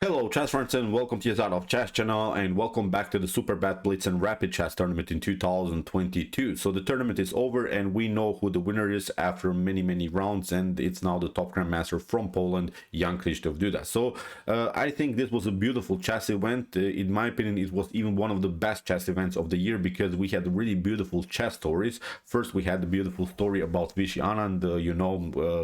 Hello chess friends and welcome to your of Chess channel and welcome back to the Superbet Blitz and Rapid Chess tournament in 2022. So the tournament is over and we know who the winner is after many rounds, and it's now the top grandmaster from Poland, Jan-Krzysztof Duda. So I think this was a beautiful chess event. In my opinion, it was even one of the best chess events of the year because we had really beautiful chess stories. First we had the beautiful story about Vishy Anand.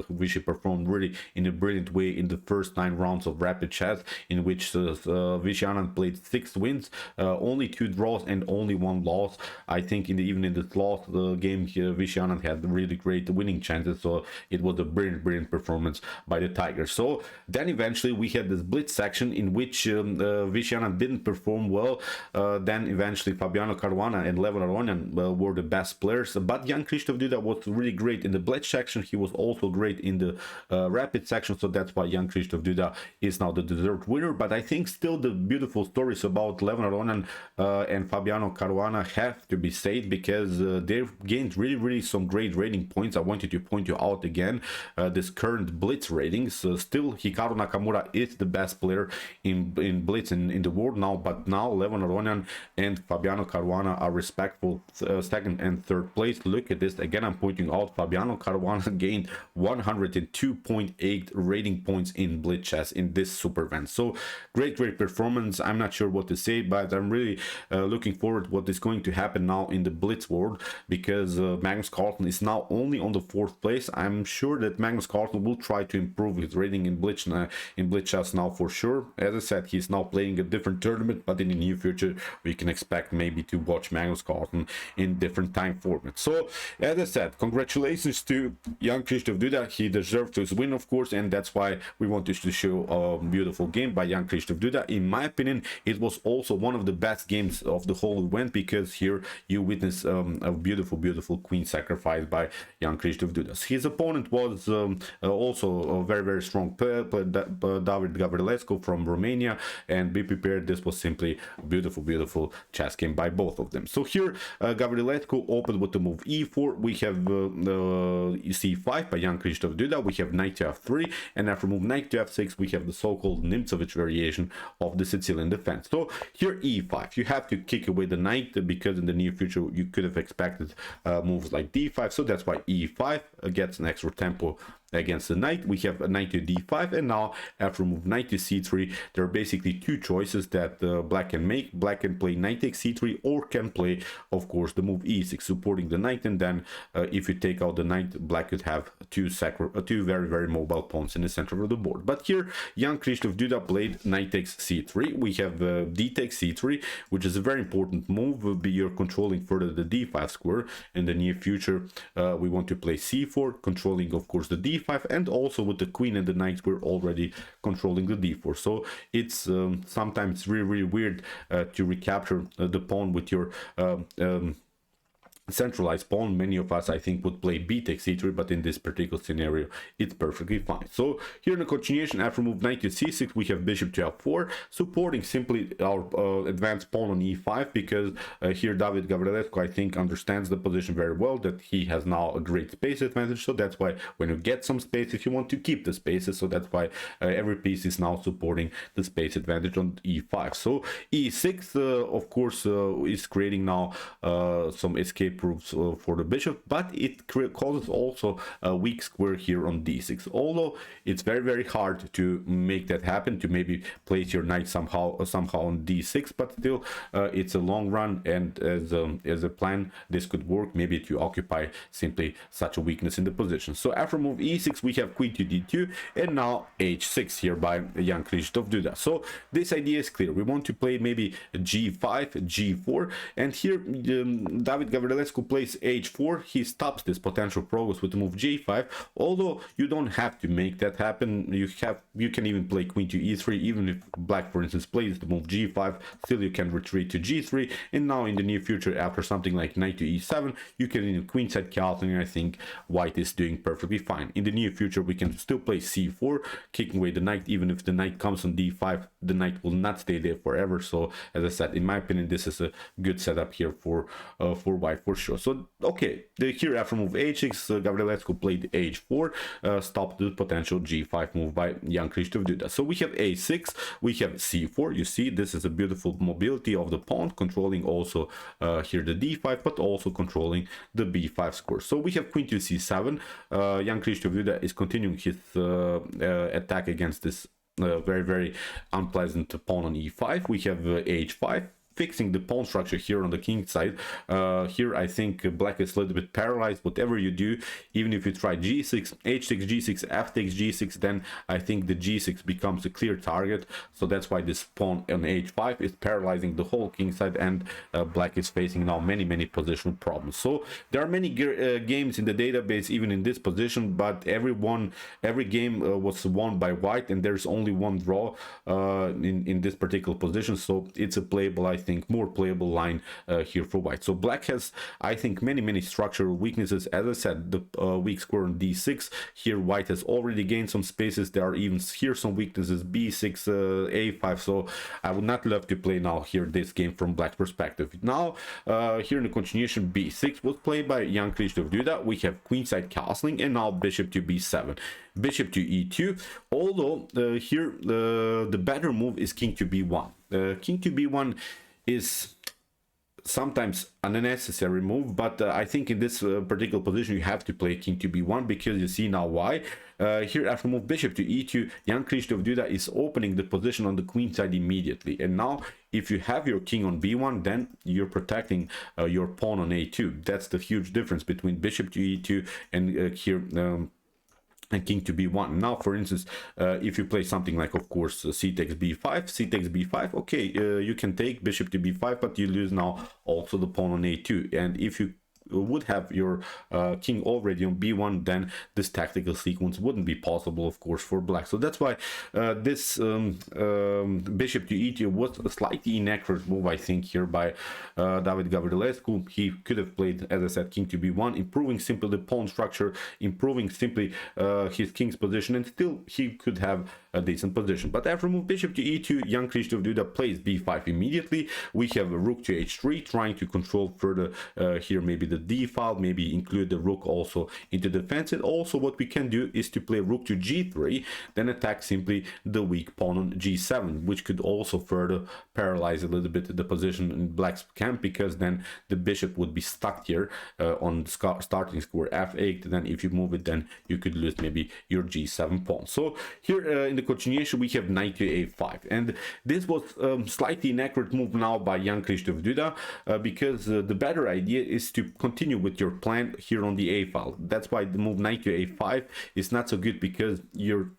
Vishy performed really in a brilliant way in the first 9 rounds of Rapid Chess, in which Vishy Anand played 6 wins, only 2 draws and only 1 loss. I think even in the loss game here, Vishy Anand had really great winning chances, so it was a brilliant performance by the Tigers. So then eventually we had this Blitz section in which Vishy Anand didn't perform well. Then eventually Fabiano Caruana and Levon Aronian were the best players, but Jan-Krzysztof Duda was really great in the Blitz section. He was also great in the Rapid section, so that's why Jan-Krzysztof Duda is now the deserved winner. But I think still the beautiful stories about Levon Aronian and Fabiano Caruana have to be said because they've gained really some great rating points. I wanted to point you out again this current Blitz ratings. Still Hikaru Nakamura is the best player in Blitz in the world now, but now Levon Aronian and Fabiano Caruana are respectful second and third place. Look at this again, I'm pointing out Fabiano Caruana gained 102.8 rating points in Blitz chess in this super event. So great performance. I'm not sure what to say, but I'm really looking forward to what is going to happen now in the Blitz world, because Magnus Carlsen is now only on the 4th place. I'm sure that Magnus Carlsen will try to improve his rating in Blitz chess now for sure. As I said, he's now playing a different tournament, but in the near future we can expect maybe to watch Magnus Carlsen in different time formats. So as I said, congratulations to Jan-Krzysztof Duda. He deserved his win, of course, and that's why we wanted to show a beautiful game by Jan-Krzysztof Duda. In my opinion, it was also one of the best games of the whole event, because here you witness a beautiful queen sacrifice by Jan-Krzysztof Duda. His opponent was also a very strong player, David Gavrilescu from Romania, and be prepared, this was simply a beautiful chess game by both of them. So here Gavrilescu opened with the move e4. We have c5 by Jan-Krzysztof Duda. We have knight to f3, and after move knight to f6 we have the so-called Nimzowitsch variation of the Sicilian defense. So here e5, you have to kick away the knight, because in the near future you could have expected moves like d5, so that's why e5 gets an extra tempo against the knight. We have a knight to d5, and now after move knight to c3 there are basically 2 choices that black can make. Black can play knight takes c3, or can play, of course, the move e6 supporting the knight, and then if you take out the knight, black could have 2 very mobile pawns in the center of the board. But here Jan-Krzysztof Duda played knight takes c3. We have d takes c3, which is a very important move. You're controlling further the d5 square. In the near future we want to play c4, controlling of course the d5, and also with the queen and the knight we're already controlling the d4. So it's sometimes really weird to recapture the pawn with your centralized pawn. Many of us, I think, would play b takes c3, but in this particular scenario it's perfectly fine. So here in the continuation, after move knight to c6 we have bishop to f4, supporting simply our advanced pawn on e5, because here David Gavrilescu, I think, understands the position very well, that he has now a great space advantage. So that's why when you get some spaces you want to keep the spaces, so that's why every piece is now supporting the space advantage on e5. So e6 of course is creating now some escape proofs for the bishop, but it causes also a weak square here on d6, although it's very hard to make that happen, to maybe place your knight somehow on d6, but still it's a long run, and as a plan this could work, maybe to occupy simply such a weakness in the position. So after move e6 we have queen to d2, and now h6 here by Jan-Krzysztof Duda. So this idea is clear. We want to play maybe g5, g4, and here David Gavrilescu plays h4. He stops this potential progress with the move j5, although you don't have to make that happen. You can even play queen to e3. Even if black, for instance, plays the move g5, still you can retreat to g3, and now in the near future, after something like knight to e7, you can in queenside countering. I think white is doing perfectly fine. In the near future we can still play c4, kicking away the knight. Even if the knight comes on d5, the knight will not stay there forever. So as I said, in my opinion, this is a good setup here for white. for sure. So okay, here after move h6, Gavrilescu played h4, stopped the potential g5 move by Jan-Krzysztof Duda. So we have a6, we have c4. You see, this is a beautiful mobility of the pawn, controlling also here the d5, but also controlling the b5 score. So we have queen to c7. Jan-Krzysztof Duda is continuing his attack against this very unpleasant pawn on e5. We have h5, fixing the pawn structure here on the king side. Here I think black is a little bit paralyzed. Whatever you do, even if you try g6, h6, g6, f takes g6, then I think the g6 becomes a clear target. So that's why this pawn on h5 is paralyzing the whole king side, and black is facing now many positional problems. So there are many games in the database even in this position, but every game was won by white, and there's only one draw in this particular position. So it's a playable, I think, more playable line here for white. So black has, I think, many structural weaknesses. As I said, the weak square on d6. Here white has already gained some spaces. There are even here some weaknesses, b6, a5. So I would not love to play now here this game from black perspective. Now here in the continuation, b6 was played by Jan-Krzysztof Duda. We have queenside castling, and now bishop to b7, bishop to e2. Although here the better move is king to b1. King to b1 is sometimes an unnecessary move, but I think in this particular position you have to play king to b1, because you see now why. Here after move bishop to e2, Jan-Krzysztof Duda is opening the position on the queen side immediately, and now if you have your king on b1, then you're protecting your pawn on a2. That's the huge difference between bishop to e2 and here and king to b1. Now, for instance, if you play something like, of course, c takes b5, c takes b5, okay, you can take bishop to b5, but you lose now also the pawn on a2. And if you would have your king already on b1, then this tactical sequence wouldn't be possible, of course, for black. So that's why this bishop to e2 was a slightly inaccurate move, I think, here by David Gavrilescu. He could have played, as I said, king to b1, improving simply the pawn structure, improving simply his king's position, and still he could have a decent position. But after move bishop to e2, Jan-Krzysztof Duda plays b5 immediately. We have a rook to h3, trying to control further here maybe the d file, maybe include the rook also into defense. And also what we can do is to play rook to g3, then attack simply the weak pawn on g7, which could also further paralyze a little bit the position in black's camp, because then the bishop would be stuck here on starting square f8. Then if you move it, then you could lose maybe your g7 pawn. So here in the continuation we have knight to a5, and this was slightly inaccurate move now by Jan-Krzysztof Duda, because the better idea is to continue with your plan here on the a file. That's why the move knight to a5 is not so good, because you're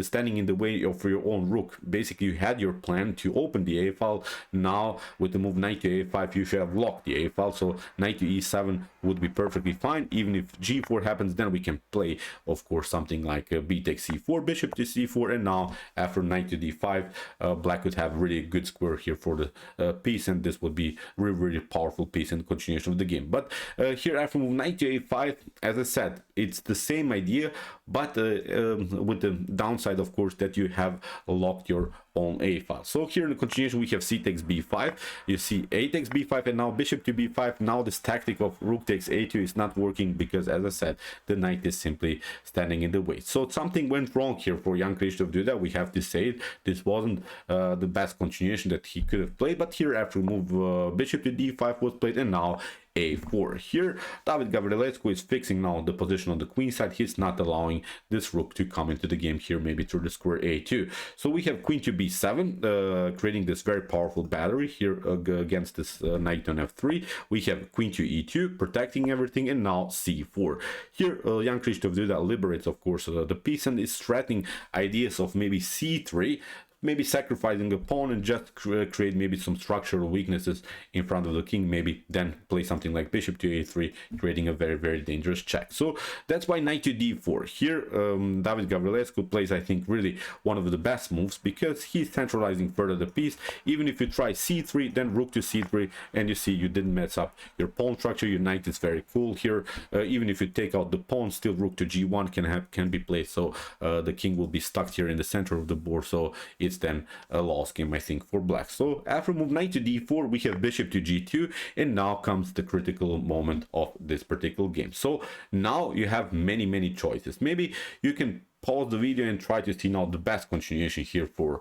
standing in the way of your own rook. Basically, you had your plan to open the a file. Now with the move knight to a5, you should have locked the a file. So knight to e7 would be perfectly fine. Even if g4 happens, then we can play, of course, something like b takes c4, bishop to c4, and now after knight to d5, black would have really good square here for the piece, and this would be really powerful piece in the continuation of the game. But here after move knight to a5, as I said, it's the same idea, but with the downside, of course, that you have locked your own a file. So here in the continuation we have c takes b5, you see a takes b5, and now bishop to b5. Now this tactic of rook takes a2 is not working, because as I said, the knight is simply standing in the way. So something went wrong here for Jan-Krzysztof Duda, we have to say it. This wasn't the best continuation that he could have played, but here after move bishop to d5 was played, and now a4. Here David Gavrilescu is fixing now the position on the queen side. He's not allowing this rook to come into the game here, maybe through the square a2. So we have queen to b7, creating this very powerful battery here against this knight on f3. We have queen to e2, protecting everything, and now c4. Here Jan-Krzysztof Duda liberates, of course, the piece, and is threatening ideas of maybe c3, maybe sacrificing a pawn and just create maybe some structural weaknesses in front of the king, maybe then play something like bishop to a3, creating a very dangerous check. So that's why knight to d4. Here David Gavrilescu plays, I think, really one of the best moves, because he's centralizing further the piece. Even if you try c3, then rook to c3, and you see you didn't mess up your pawn structure. Your knight is very cool here. Even if you take out the pawn, still rook to g1 can be played, so the king will be stuck here in the center of the board. So it's then a lost game, I think, for black. So after move knight to d4, we have bishop to g2, and now comes the critical moment of this particular game. So now you have many choices. Maybe you can pause the video and try to see now the best continuation here for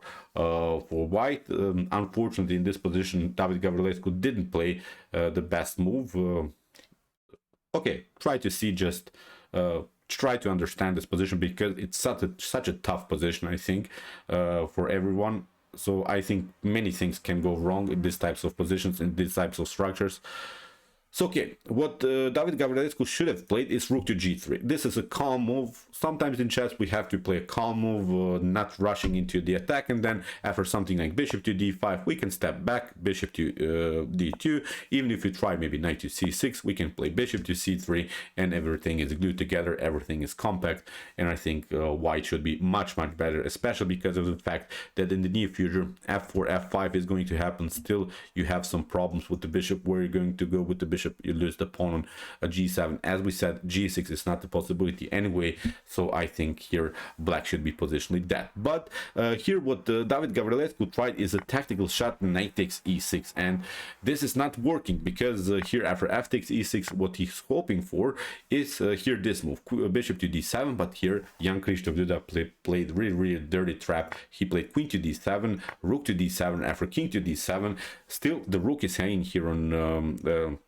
white. Unfortunately, in this position, David Gavrilescu didn't play the best move. Okay, try to see, just try to understand this position, because it's such a tough position, I think, for everyone. So I think many things can go wrong in these types of positions, in these types of structures. So okay, what David Gavrilescu should have played is rook to g3. This is a calm move. Sometimes in chess we have to play a calm move, not rushing into the attack, and then after something like bishop to d5, we can step back, bishop to d2. Even if we try maybe knight to c6, we can play bishop to c3, and everything is glued together, everything is compact, and I think white should be much better, especially because of the fact that in the near future f4, f5 is going to happen. Still, you have some problems with the bishop. Where you're going to go with the bishop? You lose the pawn on a g7. As we said, g6 is not a possibility anyway, so I think here black should be positionally dead. But here what David Gavrilescu tried is a tactical shot, knight takes e6, and this is not working, because here after f takes e6, what he's hoping for is here this move, bishop to d7, but here Jan-Krzysztof Duda played really dirty trap. He played queen to d7, rook to d7, after king to d7. Still the rook is hanging here on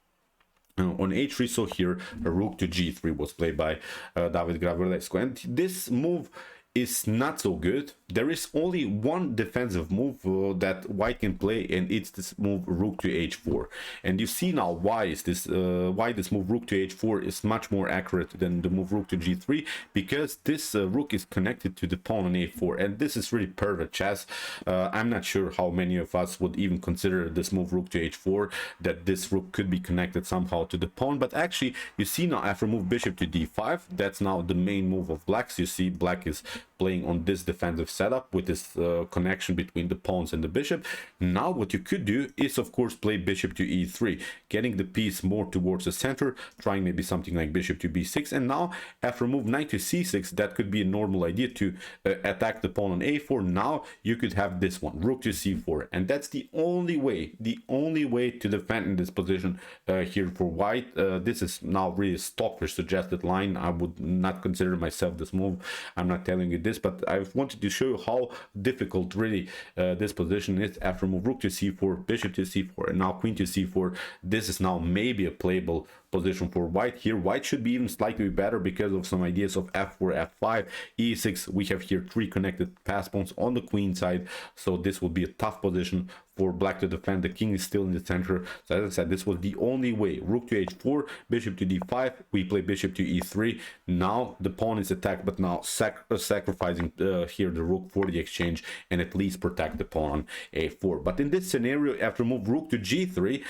h3, so here a rook to g3 was played by David Gavrilescu, and this move is not so good. There is only one defensive move that white can play, and it's this move rook to h4. And you see now why this move rook to h4 is much more accurate than the move rook to g3, because this rook is connected to the pawn on a4, and this is really perfect chess. I'm not sure how many of us would even consider this move rook to h4, that this rook could be connected somehow to the pawn. But actually, you see now after move bishop to d5, that's now the main move of black. So you see black is playing on this defensive setup with this connection between the pawns and the bishop. Now what you could do is of course play bishop to e3, getting the piece more towards the center, trying maybe something like bishop to b6, and now after move knight to c6, that could be a normal idea to attack the pawn on a4. Now you could have this one, rook to c4, and that's the only way to defend in this position here for white. This is now really stalker's suggested line. I would not consider myself this move. I'm not telling you this, but I wanted to show you how difficult really this position is. After move rook to c4, bishop to c4, and now queen to c4, this is now maybe a playable position for white. Here white should be even slightly better because of some ideas of f4, f5, e6. We have here three connected pass pawns on the queen side, so this will be a tough position for black to defend. The king is still in the center, so as I said, this was the only way. Rook to h4, bishop to d5, we play bishop to e3. Now the pawn is attacked, but now sacrificing here the rook for the exchange, and at least protect the pawn on a4. But in this scenario, after move rook to g3,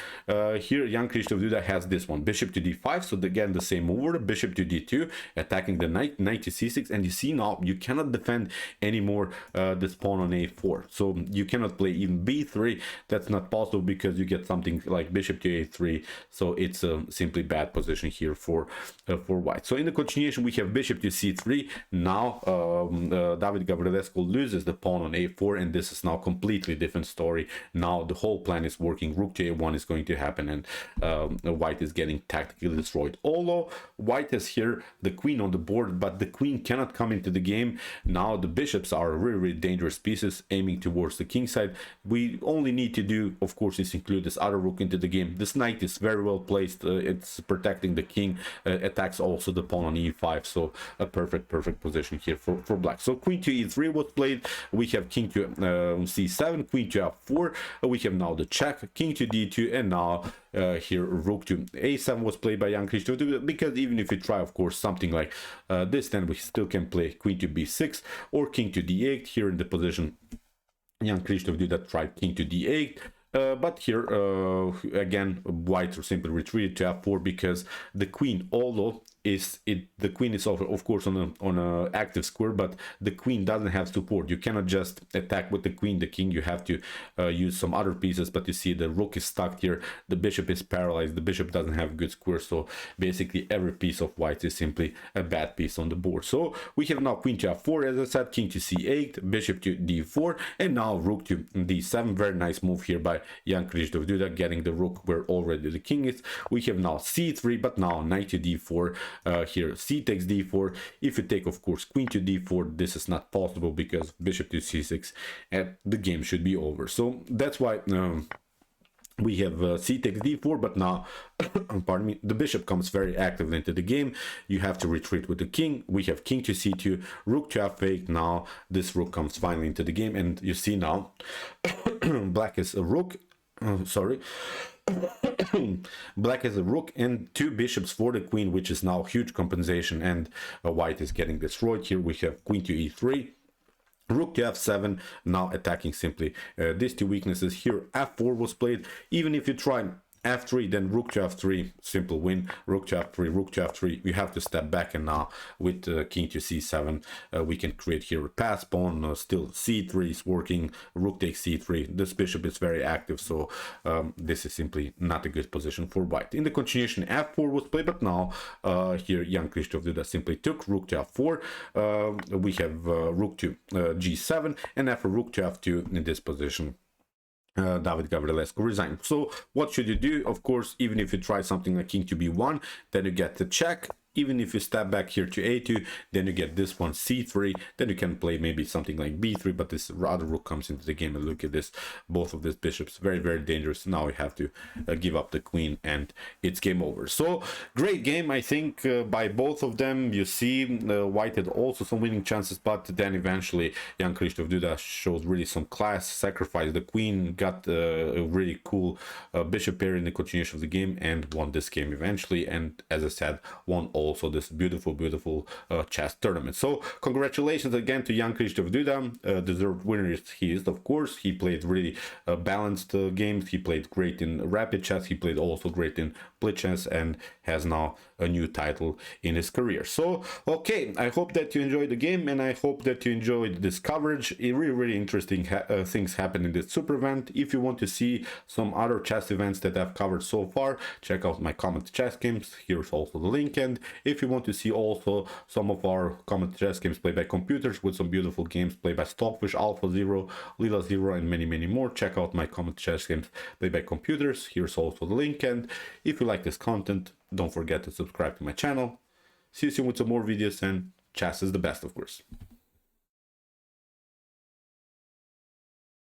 here Jan-Krzysztof Duda has this one, bishop to d5, so again the same move, bishop to d2, attacking the knight, knight to c6, and you see now you cannot defend anymore this pawn on a4, so you cannot play even b3. That's not possible because you get something like bishop to a3, so it's a simply bad position here for white. So in the continuation we have bishop to c3. Now David Gavrilescu loses the pawn on a4, and this is now completely different story. Now the whole plan is working. Rook to a1 is going to happen, and white is getting tactically destroyed. Although white has here the queen on the board, but the queen cannot come into the game. Now the bishops are really dangerous pieces aiming towards the king side. We only need to do, of course, is include this other rook into the game. This knight is very well placed. It's protecting the king, attacks also the pawn on e5, so a perfect position here for black. So queen to e3 was played. We have king to c7, queen to f4. We have now the check, king to d2, and now here rook to a7 was played by Jan-Krzysztof Duda, because even if we try, of course, something like this, then we still can play queen to b6 or king to d8. Here in the position Jan-Krzysztof Duda tried king to d8, but here again white simply retreated to f4, because the queen, although the queen is of course on a active square, but the queen doesn't have support. You cannot just attack with the queen, the king. You have to use some other pieces, but you see the rook is stuck here, the bishop is paralyzed, the bishop doesn't have a good square, so basically every piece of white is simply a bad piece on the board. So we have now queen to f4, as I said, king to c8, bishop to d4, and now rook to d7. Very nice move here by Jan-Krzysztof Duda, getting the rook where already the king is. We have now c3, but now knight to d4, here c takes d4. If you take, of course, queen to d4, this is not possible because bishop to c6, and the game should be over. So that's why we have c takes d4, but now pardon me, the bishop comes very actively into the game. You have to retreat with the king. We have king to c2, rook to f8. Now this rook comes finally into the game, and you see now black is a rook, sorry, black has a rook and 2 bishops for the queen, which is now huge compensation, and white is getting destroyed. Here we have queen to e3, rook to f7, now attacking simply these 2 weaknesses. Here f4 was played. Even if you try f3, then rook to f3, simple win. Rook to f3, rook to f3, you have to step back, and now with king to c7 we can create here a pass pawn. Still c3 is working, rook takes c3. This bishop is very active, so this is simply not a good position for white. In the continuation, f4 was played, but now here Jan-Krzysztof Duda simply took rook to f4. We have rook to g7, and after rook to f2 in this position, David Gavrilescu resigned. So what should you do? Of course, even if you try something like king to b1, then you get the check. Even if you step back here to a2, then you get this one c3, then you can play maybe something like b3, but this other rook comes into the game, and look at this, both of these bishops, very, very dangerous. Now we have to give up the queen, and it's game over. So great game, I think, by both of them. You see white had also some winning chances, but then eventually Jan-Krzysztof Duda showed really some class, sacrificed the queen, got a really cool bishop pair in the continuation of the game, and won this game eventually, and as I said, won also this beautiful chess tournament. So congratulations again to Jan-Krzysztof Duda, deserved winner he is, of course. He played really balanced games. He played great in rapid chess, he played also great in blitz chess, and has now a new title in his career. So okay, I hope that you enjoyed the game, and I hope that you enjoyed this coverage. Really interesting things happen in this super event. If you want to see some other chess events that I've covered so far, check out my comment chess games. Here's also the link. And if you want to see also some of our comment chess games played by computers with some beautiful games played by Stockfish, Alpha Zero, Lila Zero, and many more, check out my comment chess games played by computers. Here's also the link. And if you like this content, don't forget to subscribe to my channel. See you soon with some more videos, and chess is the best, of course.